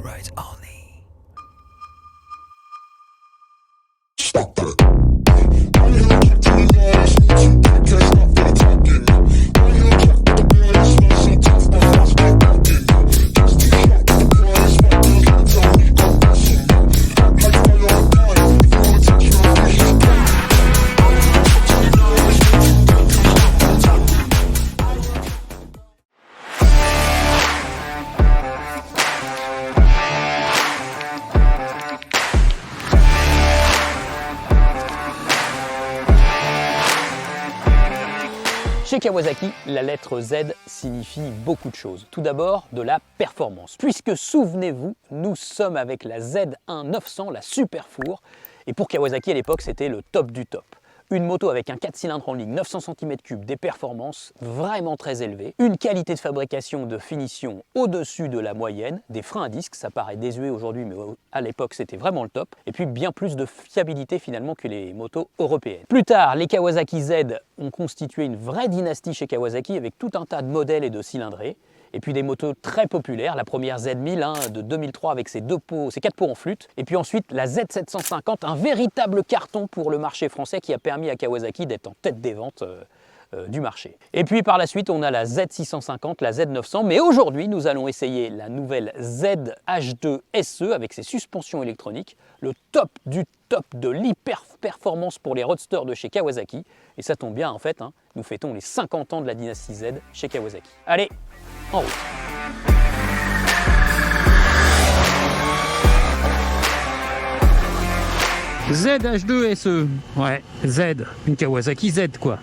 rides only. Stop that. I'm here to do this. Can't stop the talking. I'm here to do this. So tough, but fast back walking. Just to shut the boys, but the kids on me go missing. Act like they are dying. If you wanna touch your face, I'm here to do this. Can't stop the talking. Chez Kawasaki, la lettre Z signifie beaucoup de choses. Tout d'abord, de la performance. Puisque, souvenez-vous, nous sommes avec la Z1 900, la super four. Et pour Kawasaki, à l'époque, c'était le top du top. Une moto avec un 4 cylindres en ligne, 900 cm3, des performances vraiment très élevées, une qualité de fabrication, de finition au-dessus de la moyenne, des freins à disque, ça paraît désuet aujourd'hui, mais à l'époque c'était vraiment le top, et puis bien plus de fiabilité finalement que les motos européennes. Plus tard, les Kawasaki Z ont constitué une vraie dynastie chez Kawasaki avec tout un tas de modèles et de cylindrées. Et puis des motos très populaires, la première Z1000 de 2003 avec ses 4 pots en flûte. Et puis ensuite la Z750, un véritable carton pour le marché français qui a permis à Kawasaki d'être en tête des ventes du marché. Et puis par la suite on a la Z650, la Z900, mais aujourd'hui nous allons essayer la nouvelle ZH2 SE avec ses suspensions électroniques, le top du top de l'hyper-performance pour les roadsters de chez Kawasaki. Et ça tombe bien en fait, nous fêtons les 50 ans de la dynastie Z chez Kawasaki. Allez, en route. ZH2 SE, ouais, Z, une Kawasaki Z quoi.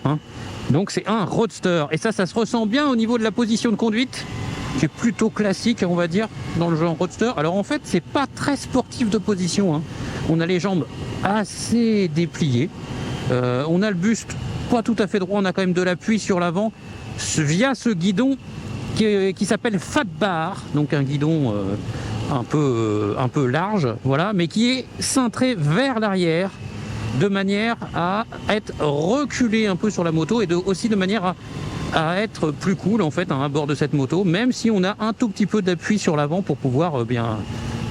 Donc c'est un roadster, et ça se ressent bien au niveau de la position de conduite, qui est plutôt classique on va dire, dans le genre roadster. Alors en fait c'est pas très sportif de position, on a les jambes assez dépliées, on a le buste pas tout à fait droit, on a quand même de l'appui sur l'avant, via ce guidon qui s'appelle Fat Bar, donc un guidon un peu large, voilà, mais qui est cintré vers l'arrière de manière à être reculé un peu sur la moto et aussi de manière à être plus cool en fait à bord de cette moto, même si on a un tout petit peu d'appui sur l'avant pour pouvoir bien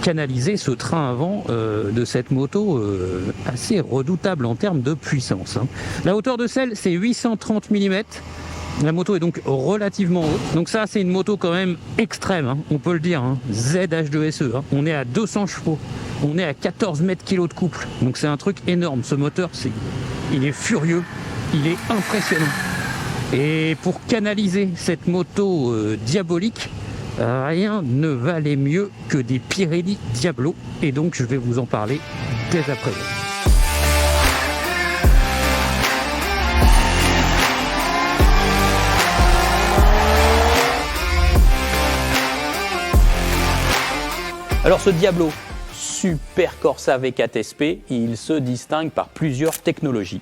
canaliser ce train avant de cette moto assez redoutable en termes de puissance. La hauteur de selle c'est 830 mm. La moto est donc relativement haute. Donc ça, c'est une moto quand même extrême, on peut le dire. ZH2 SE. On est à 200 chevaux. On est à 14 mètres kg de couple. Donc c'est un truc énorme. Ce moteur, il est furieux. Il est impressionnant. Et pour canaliser cette moto diabolique, rien ne valait mieux que des Pirelli Diablo. Et donc je vais vous en parler dès à présent. Alors ce Diablo Super Corsa V4 SP, il se distingue par plusieurs technologies.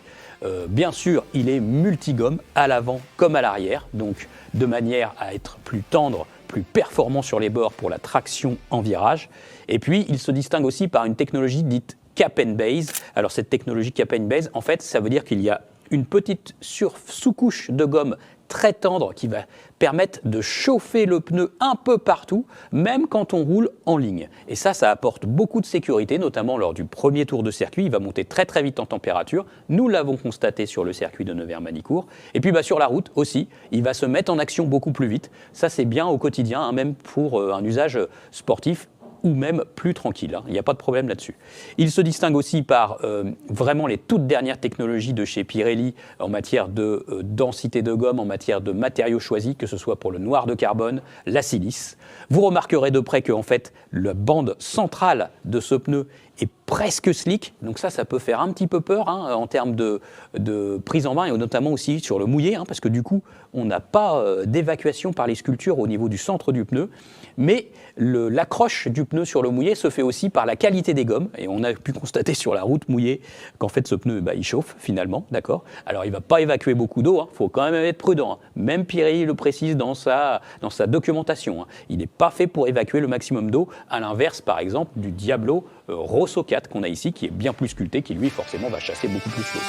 Bien sûr, il est multigomme à l'avant comme à l'arrière, donc de manière à être plus tendre, plus performant sur les bords pour la traction en virage. Et puis, il se distingue aussi par une technologie dite Cap and Base. Alors cette technologie Cap and Base, en fait, ça veut dire qu'il y a une petite sous-couche de gomme très tendre qui va permettre de chauffer le pneu un peu partout, même quand on roule en ligne. Et ça apporte beaucoup de sécurité, notamment lors du premier tour de circuit. Il va monter très très vite en température. Nous l'avons constaté sur le circuit de Nevers-Manicourt. Et puis sur la route aussi, il va se mettre en action beaucoup plus vite. Ça c'est bien au quotidien, même pour un usage sportif ou même plus tranquille, il n'y a pas de problème là-dessus. Il se distingue aussi par vraiment les toutes dernières technologies de chez Pirelli en matière de densité de gomme, en matière de matériaux choisis, que ce soit pour le noir de carbone, la silice. Vous remarquerez de près que en fait, la bande centrale de ce pneu est presque slick, donc ça peut faire un petit peu peur en termes de prise en main et notamment aussi sur le mouillé, parce que du coup on n'a pas d'évacuation par les sculptures au niveau du centre du pneu, mais l'accroche du pneu sur le mouillé se fait aussi par la qualité des gommes, et on a pu constater sur la route mouillée qu'en fait ce pneu il chauffe finalement, d'accord. Alors il ne va pas évacuer beaucoup d'eau, faut quand même être prudent, même Pirelli le précise dans sa documentation, il n'est pas fait pour évacuer le maximum d'eau, à l'inverse par exemple du Diablo Rosso 4 qu'on a ici, qui est bien plus sculpté, qui lui forcément va chasser beaucoup plus l'eau.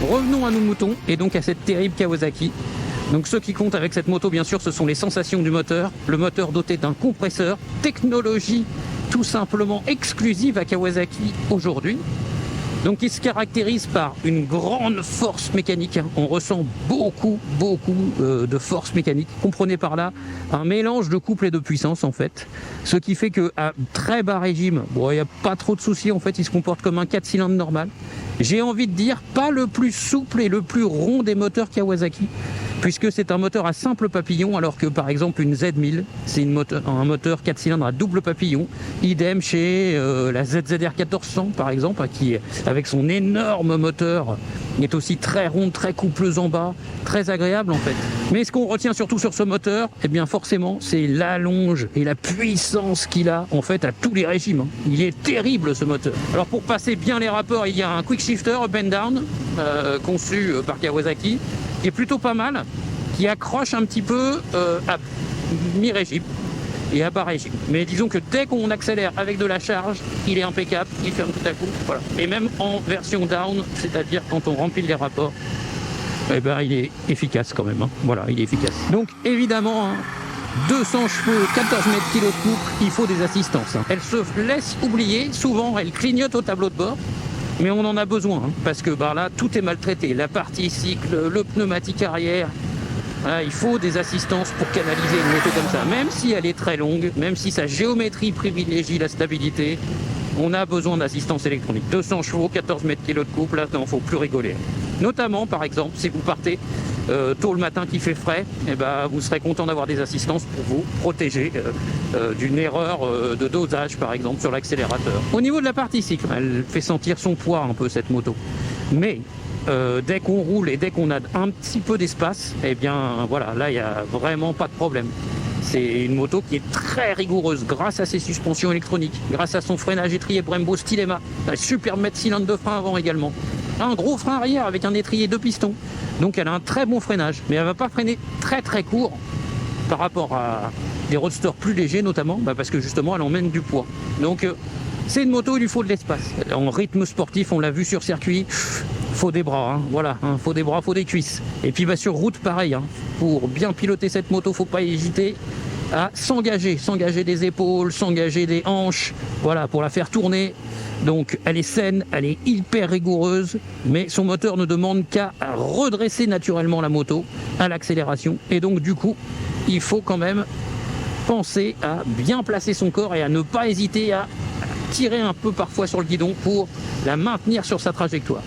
revenons à nos moutons et donc à cette terrible Kawasaki. Donc ce qui compte avec cette moto, bien sûr, ce sont les sensations du moteur. Le moteur doté d'un compresseur, technologie tout simplement exclusive à Kawasaki aujourd'hui. Donc il se caractérise par une grande force mécanique. On ressent beaucoup de force mécanique. Comprenez par là un mélange de couple et de puissance en fait. Ce qui fait qu'à très bas régime, bon, il n'y a pas trop de soucis en fait, il se comporte comme un 4 cylindres normal. J'ai envie de dire pas le plus souple et le plus rond des moteurs Kawasaki, puisque c'est un moteur à simple papillon, alors que par exemple une Z1000, c'est un moteur 4 cylindres à double papillon. Idem chez la ZZR 1400 par exemple, qui avec son énorme moteur est aussi très ronde, très coupleuse en bas, très agréable en fait. Mais ce qu'on retient surtout sur ce moteur, eh bien forcément, c'est l'allonge et la puissance qu'il a en fait à tous les régimes. Il est terrible ce moteur. Alors pour passer bien les rapports, il y a un quick shifter up and down conçu par Kawasaki, qui est plutôt pas mal, qui accroche un petit peu à mi-régime et à bas régime. Mais disons que dès qu'on accélère avec de la charge, il est impeccable, il ferme tout à coup. Voilà. Et même en version down, c'est-à-dire quand on remplit les rapports, eh ben, il est efficace quand même. Hein. Voilà, il est efficace. Donc évidemment, 200 chevaux, 14 mètres kg de couple, il faut des assistances. Elle se laisse oublier, souvent elle clignote au tableau de bord. Mais on en a besoin, parce que là, tout est maltraité. La partie cycle, le pneumatique arrière, il faut des assistances pour canaliser une moto comme ça. Même si elle est très longue, même si sa géométrie privilégie la stabilité, on a besoin d'assistance électronique. 200 chevaux, 14 mètres kg de couple, là, il ne faut plus rigoler. Notamment, par exemple, si vous partez tôt le matin qu'il fait frais, vous serez content d'avoir des assistances pour vous protéger d'une erreur de dosage, par exemple, sur l'accélérateur. Au niveau de la partie cycle, elle fait sentir son poids un peu, cette moto. Mais dès qu'on roule et dès qu'on a un petit peu d'espace, voilà, là, il n'y a vraiment pas de problème. C'est une moto qui est très rigoureuse grâce à ses suspensions électroniques, grâce à son freinage étrier Brembo Stylema, un super mètre cylindre de frein avant également. Un gros frein arrière avec un étrier 2 pistons. Donc elle a un très bon freinage, mais elle ne va pas freiner très très court par rapport à des roadsters plus légers notamment, parce que justement elle emmène du poids. Donc c'est une moto, il lui faut de l'espace. En rythme sportif, on l'a vu sur circuit, faut des bras, voilà, faut des bras, faut des cuisses. Et puis sur route pareil, pour bien piloter cette moto, faut pas hésiter à s'engager des épaules, s'engager des hanches, voilà, pour la faire tourner. Donc elle est saine, elle est hyper rigoureuse, mais son moteur ne demande qu'à redresser naturellement la moto à l'accélération. Et donc du coup, il faut quand même penser à bien placer son corps et à ne pas hésiter à tirer un peu parfois sur le guidon pour la maintenir sur sa trajectoire.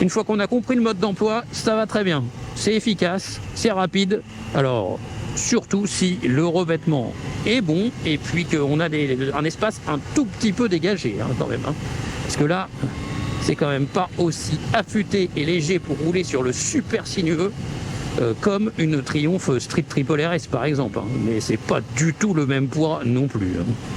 Une fois qu'on a compris le mode d'emploi, ça va très bien. C'est efficace, c'est rapide. Alors, surtout si le revêtement est bon et puis qu'on a un espace un tout petit peu dégagé quand même. Parce que là, c'est quand même pas aussi affûté et léger pour rouler sur le super sinueux comme une Triumph Street Triple RS par exemple. Mais c'est pas du tout le même poids non plus.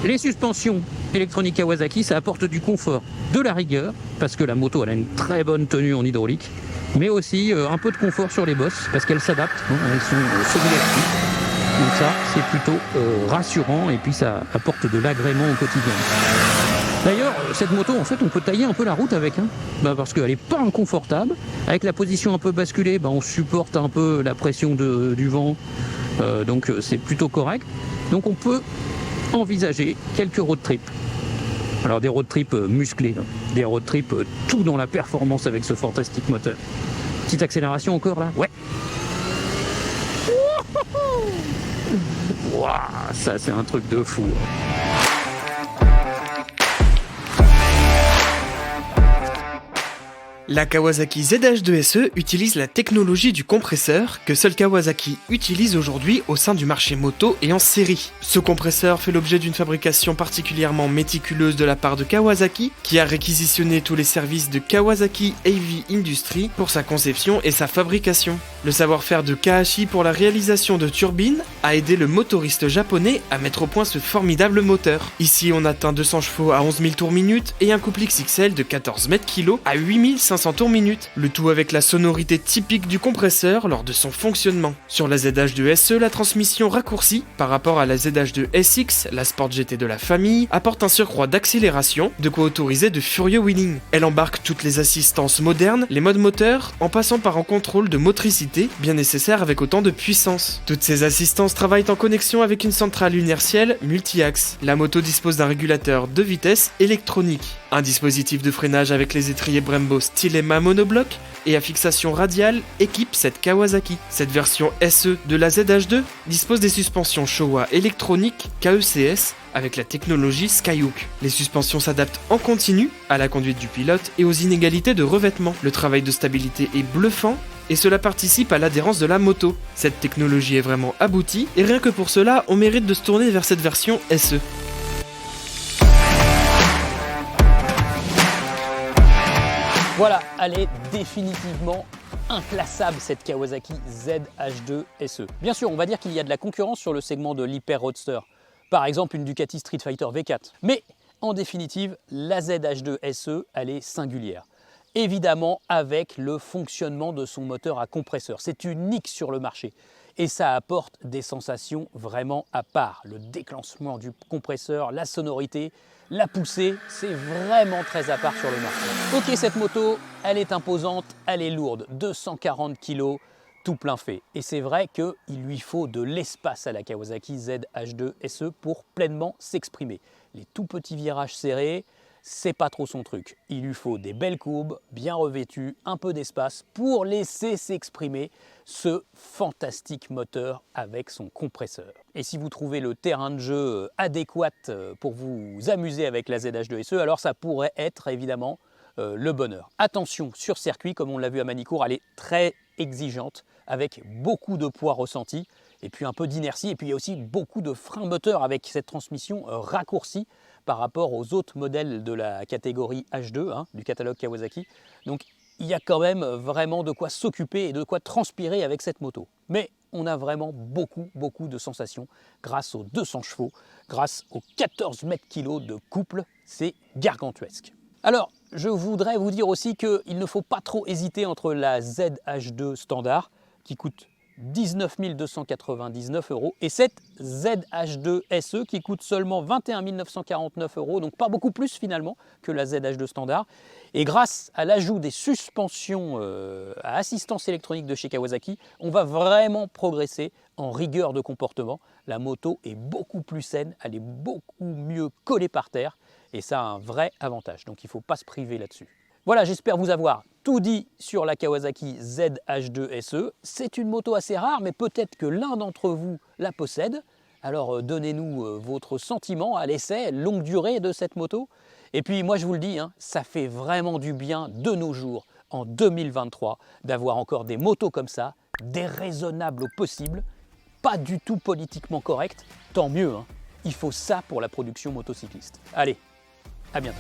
Les suspensions électroniques Kawasaki, ça apporte du confort, de la rigueur, parce que la moto elle a une très bonne tenue en hydraulique, mais aussi un peu de confort sur les bosses, parce qu'elles s'adaptent, elles sont semi-électriques. Donc ça, c'est plutôt rassurant, et puis ça apporte de l'agrément au quotidien. D'ailleurs, cette moto, en fait, on peut tailler un peu la route avec, parce qu'elle n'est pas inconfortable. Avec la position un peu basculée, on supporte un peu la pression du vent, donc c'est plutôt correct. Donc on peut envisager quelques road trips. Alors des road trips musclés, des road trips tout dans la performance avec ce fantastique moteur. Petite accélération encore là, ouais. Waouh, ça c'est un truc de fou. La Kawasaki ZH2SE utilise la technologie du compresseur que seul Kawasaki utilise aujourd'hui au sein du marché moto et en série. Ce compresseur fait l'objet d'une fabrication particulièrement méticuleuse de la part de Kawasaki, qui a réquisitionné tous les services de Kawasaki Heavy Industry pour sa conception et sa fabrication. Le savoir-faire de Kaashi pour la réalisation de turbines a aidé le motoriste japonais à mettre au point ce formidable moteur. Ici, on atteint 200 chevaux à 11 000 tours minute et un couple XXL de 14 mètres kg à 8 500 tours minute. Le tout avec la sonorité typique du compresseur lors de son fonctionnement. Sur la ZH2 SE, la transmission raccourcie par rapport à la ZH2 SX, la Sport GT de la famille, apporte un surcroît d'accélération, de quoi autoriser de furieux wheeling. Elle embarque toutes les assistances modernes, les modes moteur, en passant par un contrôle de motricité bien nécessaire avec autant de puissance. Toutes ces assistances travaillent en connexion avec une centrale inertielle multi-axe. La moto dispose d'un régulateur de vitesse électronique, un dispositif de freinage avec les étriers Brembo Stylema monobloc et à fixation radiale équipe cette Kawasaki. Cette version SE de la ZH2 dispose des suspensions Showa électroniques KECS avec la technologie Skyhook. Les suspensions s'adaptent en continu à la conduite du pilote et aux inégalités de revêtement. Le travail de stabilité est bluffant et cela participe à l'adhérence de la moto. Cette technologie est vraiment aboutie et rien que pour cela, on mérite de se tourner vers cette version SE. Voilà, elle est définitivement inclassable cette Kawasaki ZH2 SE. Bien sûr, on va dire qu'il y a de la concurrence sur le segment de l'hyper roadster. Par exemple, une Ducati Street Fighter V4. Mais en définitive, la ZH2 SE, elle est singulière. Évidemment, avec le fonctionnement de son moteur à compresseur. C'est unique sur le marché. Et ça apporte des sensations vraiment à part. Le déclenchement du compresseur, la sonorité, la poussée, c'est vraiment très à part sur le marché. Ok, cette moto, elle est imposante, elle est lourde, 240 kg, tout plein fait. Et c'est vrai qu'il lui faut de l'espace à la Kawasaki ZH2 SE pour pleinement s'exprimer. Les tout petits virages serrés, c'est pas trop son truc. Il lui faut des belles courbes, bien revêtues, un peu d'espace pour laisser s'exprimer ce fantastique moteur avec son compresseur. Et si vous trouvez le terrain de jeu adéquat pour vous amuser avec la ZH2 SE, alors ça pourrait être évidemment le bonheur. Attention, sur circuit, comme on l'a vu à Manicourt, elle est très exigeante avec beaucoup de poids ressenti et puis un peu d'inertie et puis il y a aussi beaucoup de frein moteur avec cette transmission raccourcie par rapport aux autres modèles de la catégorie H2 du catalogue Kawasaki. Donc il y a quand même vraiment de quoi s'occuper et de quoi transpirer avec cette moto. Mais on a vraiment beaucoup de sensations grâce aux 200 chevaux, grâce aux 14 mètres kg de couple, c'est gargantuesque. Alors, je voudrais vous dire aussi qu'il ne faut pas trop hésiter entre la ZH2 standard qui coûte 19 299 € et cette ZH2 SE qui coûte seulement 21 949 €, donc pas beaucoup plus finalement que la ZH2 standard. Et grâce à l'ajout des suspensions à assistance électronique de chez Kawasaki, on va vraiment progresser en rigueur de comportement. La moto est beaucoup plus saine, elle est beaucoup mieux collée par terre et ça a un vrai avantage, donc il ne faut pas se priver là-dessus. Voilà, j'espère vous avoir tout dit sur la Kawasaki ZH2 SE. C'est une moto assez rare, mais peut-être que l'un d'entre vous la possède. Alors donnez-nous votre sentiment à l'essai, longue durée de cette moto. Et puis moi je vous le dis, ça fait vraiment du bien de nos jours, en 2023, d'avoir encore des motos comme ça, déraisonnables au possible, pas du tout politiquement correctes. Tant mieux, il faut ça pour la production motocycliste. Allez, à bientôt.